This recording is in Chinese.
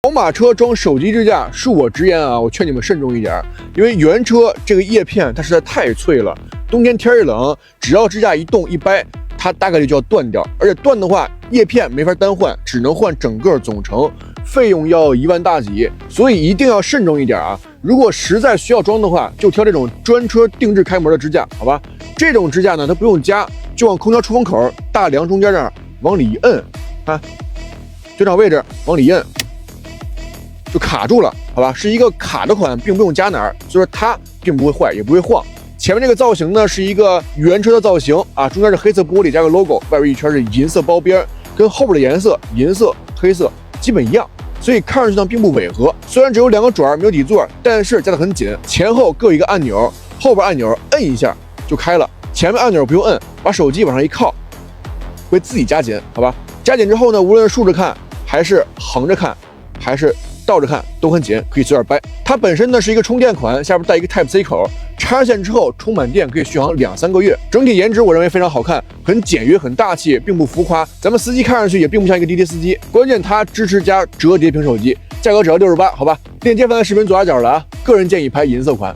宝马车装手机支架，恕我直言啊，我劝你们慎重一点，因为原车这个叶片它实在太脆了，冬天天一冷，只要支架一动一掰，它大概率就要断掉，而且断的话，叶片没法单换，只能换整个总成，费用要1万大几，所以一定要慎重一点啊！如果实在需要装的话，就挑这种专车定制开门的支架，好吧？这种支架呢，它不用夹，就往空调出风口大梁中间这儿往里一摁，啊，就这种位置往里一摁。就卡住了，好吧，是一个卡的款，并不用加哪儿，所以说它并不会坏，也不会晃。前面这个造型呢是一个原车的造型啊，中间是黑色玻璃加个 logo， 外边一圈是银色包边，跟后边的颜色银色、黑色基本一样，所以看上去呢并不违和。虽然只有2个转没有底座，但是夹得很紧，前后各一个按钮，后边按钮摁一下就开了，前面按钮不用摁，把手机往上一靠，会自己加紧，好吧？加紧之后呢，无论是竖着看还是横着看，还是倒着看都很紧，可以随便掰。它本身呢是一个充电款，下边带一个 Type-C 口，插上线之后充满电可以续航2-3个月。整体颜值我认为非常好看，很简约，很大气，并不浮夸。咱们司机看上去也并不像一个滴滴司机。关键它支持加折叠屏手机，价格只要68，好吧？链接放在视频左下角了啊。个人建议拍银色款。